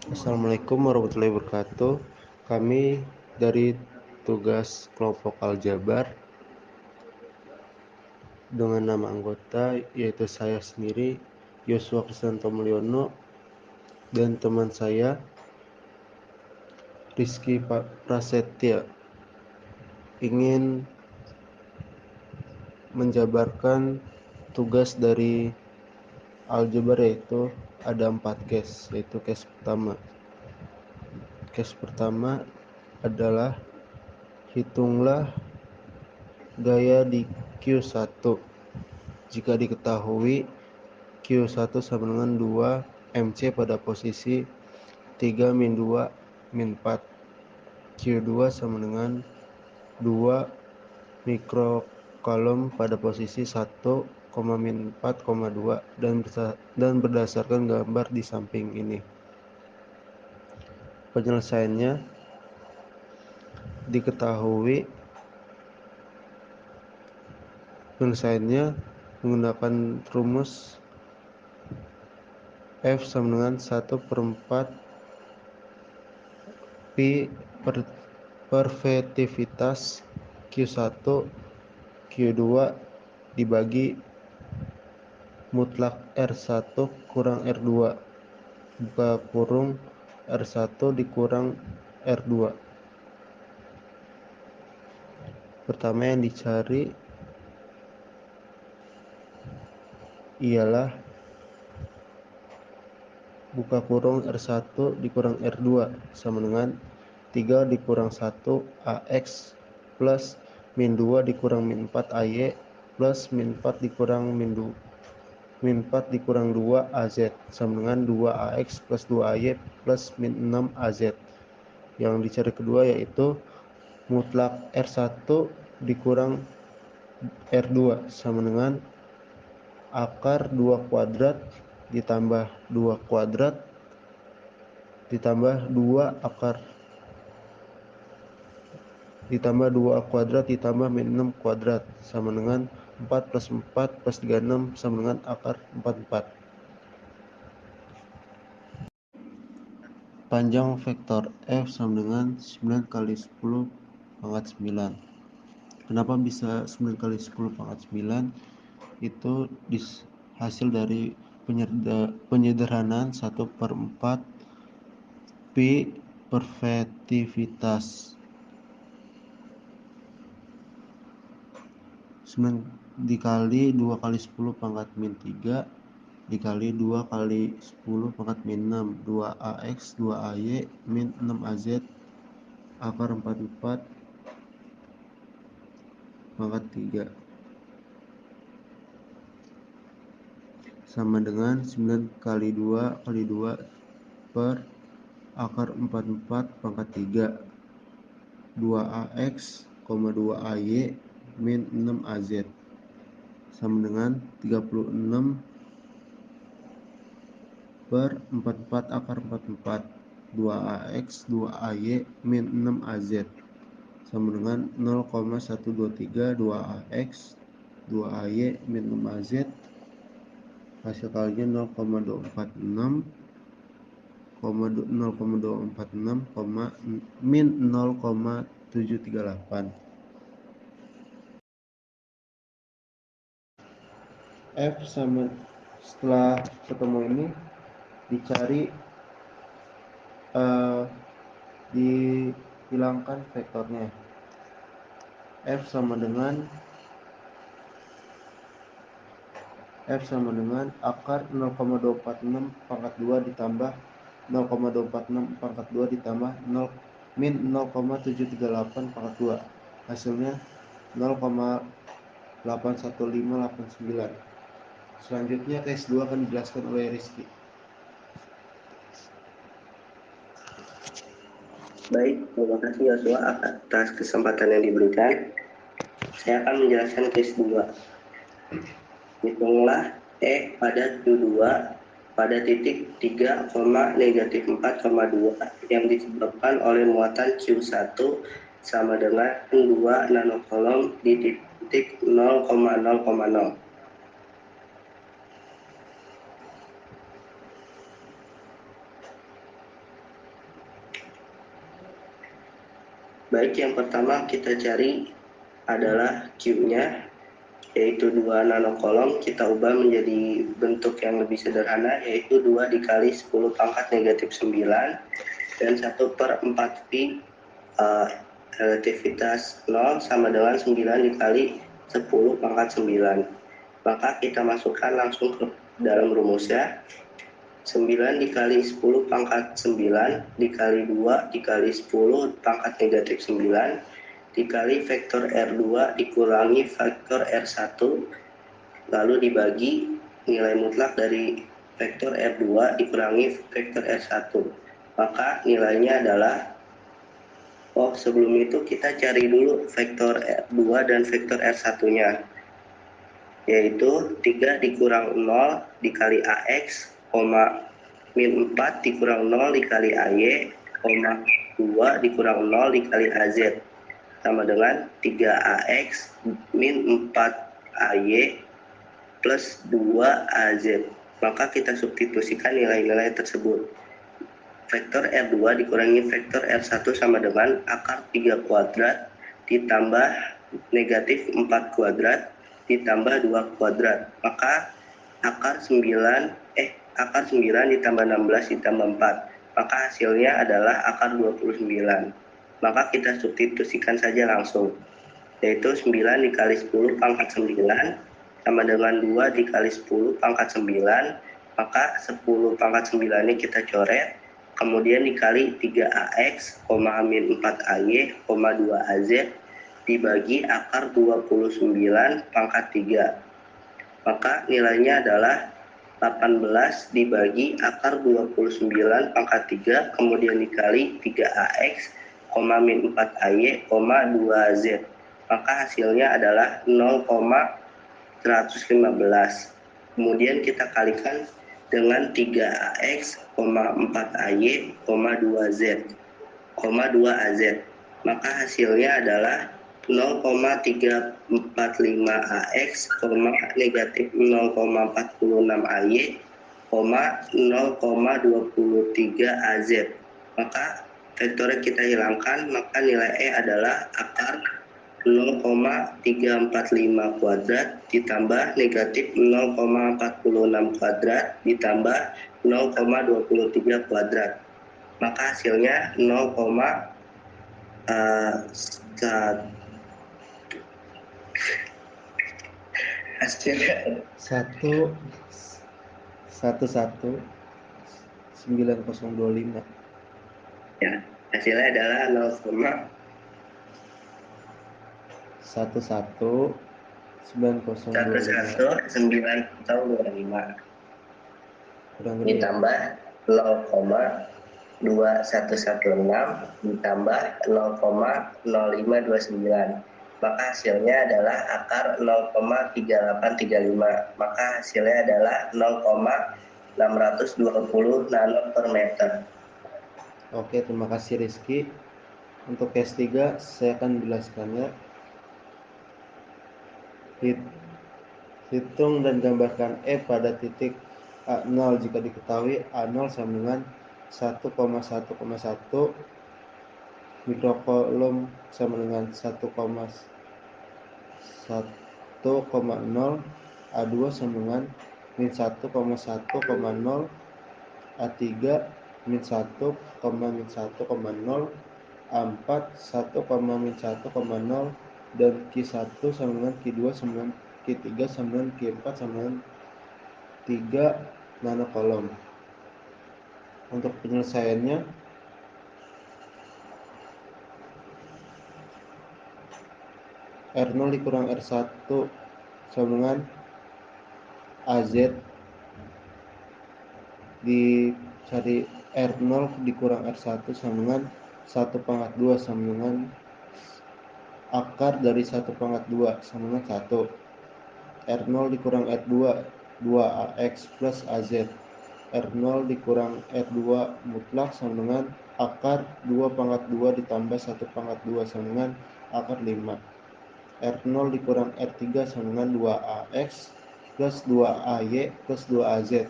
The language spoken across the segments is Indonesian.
Assalamualaikum warahmatullahi wabarakatuh. Kami dari tugas kelompok Aljabar dengan nama anggota yaitu saya sendiri Yosua Kristanto Mulyono dan teman saya Rizky Prasetya ingin menjabarkan tugas dari Aljabar, yaitu ada 4 case, yaitu case pertama adalah hitunglah gaya di Q1 jika diketahui Q1 sama dengan 2 MC pada posisi 3 min 2 min 4. Q2 sama dengan 2 mikrokolom pada posisi 1, min 4, 2 dan berdasarkan gambar di samping ini. Penyelesaiannya menggunakan rumus F sama dengan 1/4 Pi pervektivitas Q1 Q2 dibagi mutlak R1 kurang R2 buka kurung R1 dikurang R2. Pertama yang dicari ialah buka kurung R1 dikurang R2 sama dengan 3 dikurang 1 AX plus min 2 dikurang min 4 AY plus min 4 dikurang min 4 dikurang 2 AZ sama dengan 2 AX plus 2 AY plus min 6 AZ. Yang dicari kedua yaitu mutlak R1 dikurang R2 sama dengan akar 2 kuadrat ditambah 2 kuadrat ditambah 2 akar ditambah 2 kuadrat ditambah min 6 kuadrat sama dengan 4 plus 4 plus 36 sama dengan akar 44. Panjang vektor F sama dengan 9 kali 10 pangkat 9. Kenapa bisa 9 kali 10 pangkat 9? Itu hasil dari penyederhanaan 1/4 Pi pervektivitas 9 dikali 2 kali 10 pangkat min 3 dikali 2 kali 10 pangkat min 6 2 AX 2 AY min 6 AZ akar 44 pangkat 3 sama dengan 9 kali 2 kali 2 per akar 44 pangkat 3 2 AX, 2 AY min 6 AZ sama dengan 36 per 44 akar 44 2 AX 2 AY min 6 AZ sama dengan 0,123 2 AX 2 AY min 6 AZ. Hasil kalinya 0,246 min 0,738. F sama setelah ketemu ini dicari dihilangkan vektornya. F sama dengan akar 0,246 pangkat 2 ditambah 0,246 pangkat 2 ditambah min 0,738 pangkat 2. Hasilnya 0,81589. Selanjutnya case 2 akan dijelaskan oleh Rizky. Baik, terima kasih Yosua atas kesempatan yang diberikan. Saya akan menjelaskan case 2. Hitunglah E pada Q2 pada titik 3, negatif 4,2 yang disebabkan oleh muatan Q1 sama dengan 2 nanokolom di titik 0,0,0. Baik, yang pertama kita cari adalah Q-nya, yaitu 2 nanokolom. Kita ubah menjadi bentuk yang lebih sederhana, yaitu 2 dikali 10 pangkat negatif 9 dan 1/4 pi relativitas 0 sama dengan 9 dikali 10 pangkat 9. Maka kita masukkan langsung ke dalam rumusnya. 9 dikali 10 pangkat 9 dikali 2 dikali 10 pangkat negatif 9 dikali vektor R2 dikurangi vektor R1 lalu dibagi nilai mutlak dari vektor R2 dikurangi vektor R1. Maka nilainya adalah, sebelum itu kita cari dulu vektor R2 dan vektor R1-nya, yaitu 3 dikurang 0 dikali AX, min 4 dikurang 0 dikali AY, 2 dikurang 0 dikali AZ, sama dengan 3AX min 4AY plus 2AZ. Maka kita substitusikan nilai-nilai tersebut. Vektor R2 dikurangi vektor R1 sama dengan akar 3 kuadrat ditambah negatif 4 kuadrat ditambah 2 kuadrat. Maka akar 9 ditambah 16 ditambah 4. Maka hasilnya adalah akar 29. Maka kita substitusikan saja langsung, yaitu 9 dikali 10 pangkat 9 sama dengan 2 dikali 10 pangkat 9. Maka 10 pangkat 9 ini kita coret, kemudian dikali 3AX, min 4AY, 2AZ dibagi akar 29 pangkat 3. Maka nilainya adalah 18 dibagi akar 29 pangkat 3, kemudian dikali 3AX, min 4AY, 2AZ. Maka hasilnya adalah 0,115. Kemudian kita kalikan dengan 3AX, 4AY, 2AZ. Maka hasilnya adalah 0,345AX, negatif 0,46AY, 0,23AZ. Maka vektornya kita hilangkan, maka nilai E adalah akar 0,345 kuadrat ditambah negatif 0,46 kuadrat ditambah 0,23 kuadrat. Maka hasilnya 0,1 hasilnya 1119025. Ya, hasilnya adalah 0,11925 ditambah 0,2116 ditambah 0,0529. Maka hasilnya adalah akar 0,3835. Maka hasilnya adalah 0,620 nano per meter. Oke, terima kasih Rizky. Untuk case 3 saya akan menjelaskannya. Hitung dan gambarkan E pada titik A0 jika diketahui A0 sama dengan 1,1,1 mikrokolom sama dengan 1,1,0, A2 sama dengan min 1,1,0, A3 min 1, min 1,0, A4 1, min 1,0, dan Q1 sama dengan Q2 sama dengan Q3 sama dengan Q4 sama dengan 3 nanokolom. Untuk penyelesaiannya, R0 dikurang R1 sama dengan AZ, dicari R0 dikurang R1 sama dengan 1/2 sama dengan akar dari 1/2 sama dengan 1. R0 dikurang R2 2AX plus AZ. R0 dikurang R2 mutlak sama dengan akar 2/2 ditambah 1/2 sama dengan akar 5. R0 dikurang R3 sama dengan 2AX plus 2AY plus 2AZ.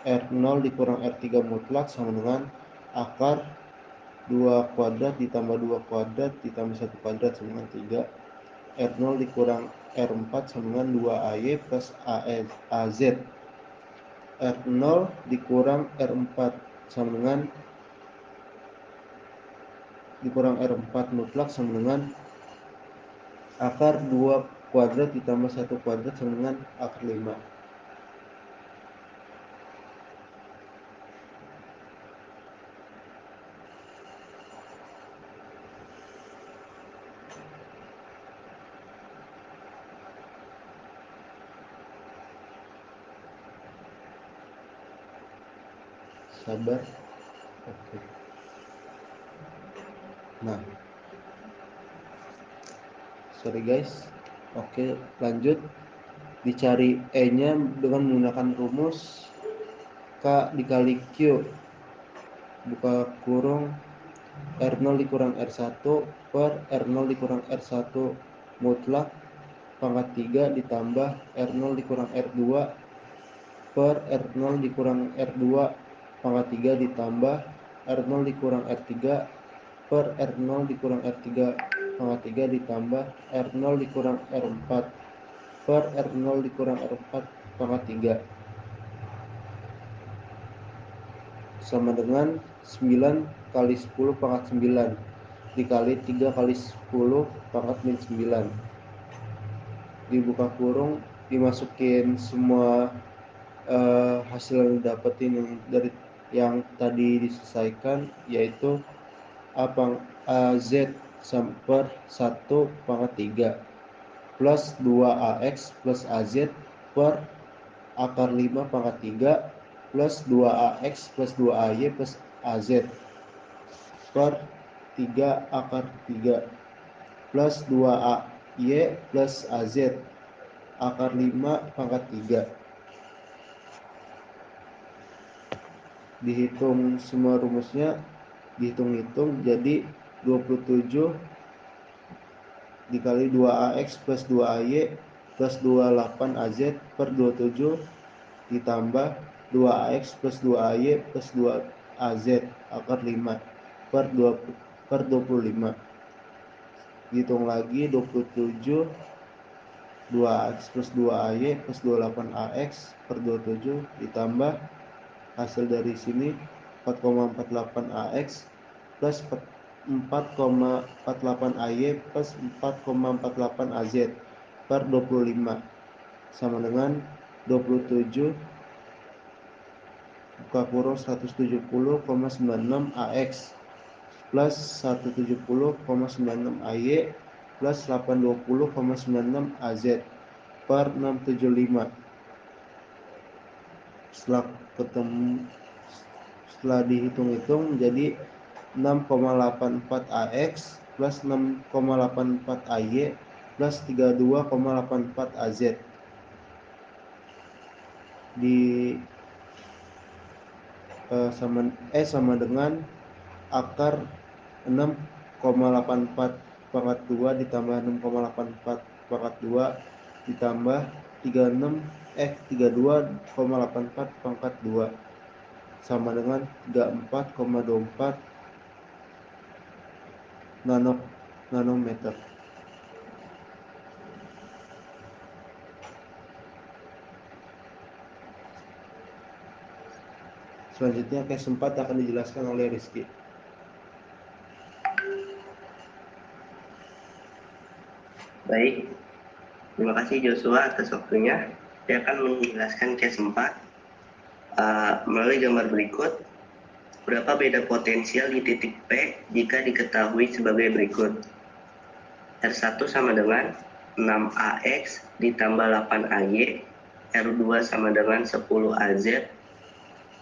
R0 dikurang R3 mutlak sama dengan akar 2 kuadrat ditambah 2 kuadrat ditambah 1 kuadrat sama dengan 3. R0 dikurang R4 sama dengan 2AY plus AZ. R0 dikurang R4 sama dengan dikurang R4 mutlak sama dengan akar 2 kuadrat ditambah 1 kuadrat sama dengan akar 5. Sabar. Oke. Nah, sorry guys. Oke, lanjut. Dicari E-nya dengan menggunakan rumus K dikali Q. Buka kurung R0 dikurang R1 per R0 dikurang R1 mutlak pangkat 3 ditambah R0 dikurang R2 per R0 dikurang R2 pangkat 3 ditambah R0 dikurang R3 per R0 dikurang R3 pangkat 3 ditambah R0 dikurang R4 per R0 dikurang R4 pangkat 3 sama dengan 9 kali 10 pangkat 9 dikali 3 kali 10 pangkat min 9. Dibuka kurung, dimasukin semua hasil yang didapetin yang tadi diselesaikan, yaitu AZ per 1 pangkat 3 plus 2AX plus AZ per akar 5 pangkat 3 plus 2AX plus 2AY plus AZ per 3 akar 3 plus 2AY plus AZ akar 5 pangkat 3. Dihitung semua rumusnya, dihitung-hitung jadi 27 dikali 2AX plus 2AY plus 28AZ per 27 ditambah 2AX plus 2AY plus 2AZ akar 5 per 25. Hitung lagi 27 2AX plus 2AY plus 28AX per 27 ditambah hasil dari sini 4,48AX plus 4,48AY plus 4,48AZ per 25 sama dengan 27 buka kurung 170,96 AX plus 170,96 AY plus 820,96 AZ per 675. Setelah dihitung-hitung jadi 6,84 AX plus 6,84 AY plus 32,84 AZ di sama dengan akar 6,84 pangkat 2 ditambah 6,84 pangkat 2 ditambah 32,84 pangkat 2 sama dengan 34,24 nanometer. Selanjutnya case 4 akan dijelaskan oleh Rizky. Baik, terima kasih Joshua atas waktunya. Saya akan menjelaskan case 4 melalui gambar berikut. Berapa beda potensial di titik P jika diketahui sebagai berikut. R1 sama dengan 6AX ditambah 8AY, R2 sama dengan 10AZ,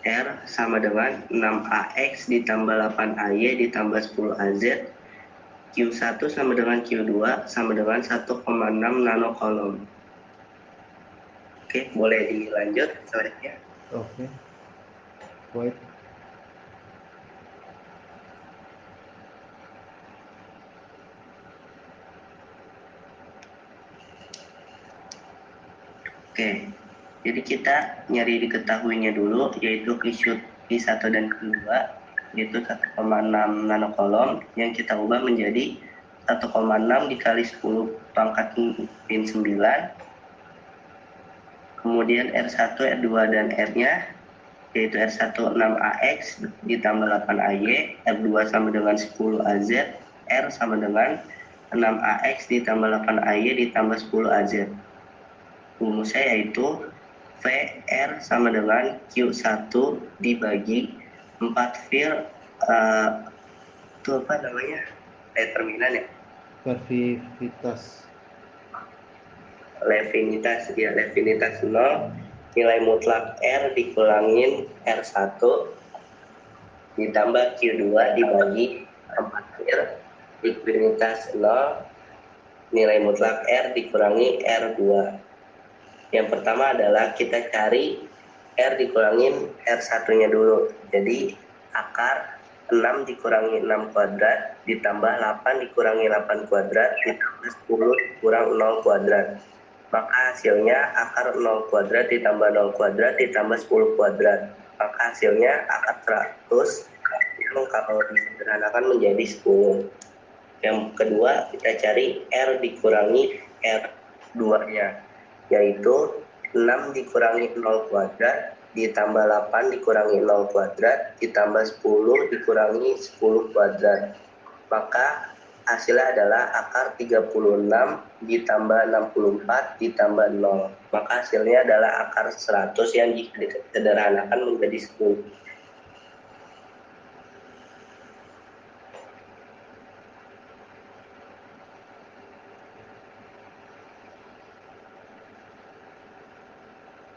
R sama dengan 6AX ditambah 8AY ditambah 10AZ, Q1 sama dengan Q2 sama dengan 1,6 nanocoulomb. Oke, boleh dilanjut slide-nya. Oke. Wait. Oke, jadi kita nyari diketahuinya dulu, yaitu Q1 dan Q2. yaitu 1,6 nanocoulomb yang kita ubah menjadi 1,6 dikali 10 pangkat min 9. Kemudian R1, R2, dan R-nya, yaitu R1 6AX ditambah 8AY, R2 sama dengan 10AZ, R sama dengan 6AX ditambah 8AY ditambah 10AZ. Rumusnya yaitu VR sama dengan Q1 dibagi 4 fil, itu apa namanya? Determinan ya? Levinitas, ya, levinitas 0, nilai mutlak R dikurangin R1 ditambah Q2 dibagi 4 fil, levinitas 0, nilai mutlak R dikurangi R2. Yang pertama adalah kita cari R dikurangin R1-nya dulu. Jadi akar 6 dikurangi 6 kuadrat ditambah 8 dikurangi 8 kuadrat ditambah 10 dikurang 0 kuadrat. Maka hasilnya akar 0 kuadrat ditambah 0 kuadrat ditambah 10 kuadrat. Maka hasilnya akar 100 yang kalau disederhanakan menjadi 10. Yang kedua kita cari R dikurangi R2-nya, yaitu 6 dikurangi 0 kuadrat ditambah 8 dikurangi 0 kuadrat ditambah 10 dikurangi 10 kuadrat. Maka hasilnya adalah akar 36 ditambah 64 ditambah 0. Maka hasilnya adalah akar 100 yang jika disederhanakan menjadi 10.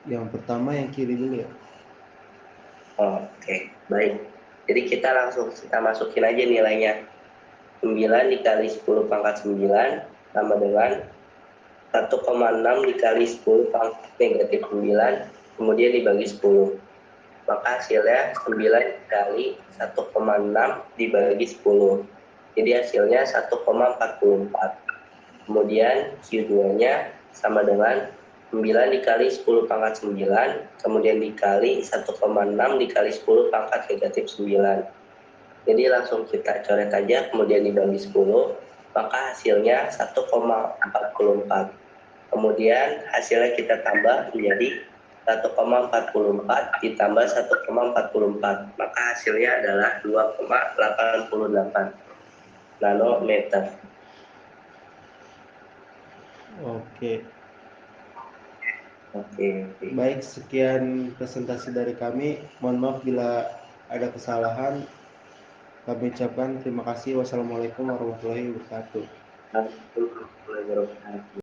Yang pertama yang kiri dulu ya. Oke, baik. Jadi kita masukin aja nilainya. 9 dikali 10 pangkat 9 sama dengan 1,6 dikali 10 pangkat negatif 9, kemudian dibagi 10. Maka hasilnya 9 dikali 1,6 dibagi 10. Jadi hasilnya 1,44. Kemudian Q2-nya sama dengan 9 dikali 10 pangkat 9, kemudian dikali 1,6 dikali 10 pangkat negatif 9. Jadi langsung kita coret aja, kemudian dibagi 10, maka hasilnya 1,44. Kemudian hasilnya kita tambah menjadi 1,44 ditambah 1,44, maka hasilnya adalah 2,88 nanometer. Oke. Oke. Baik, sekian presentasi dari kami. Mohon maaf bila ada kesalahan. Kami ucapkan terima kasih. Wassalamualaikum warahmatullahi wabarakatuh. Warahmatullahi wabarakatuh.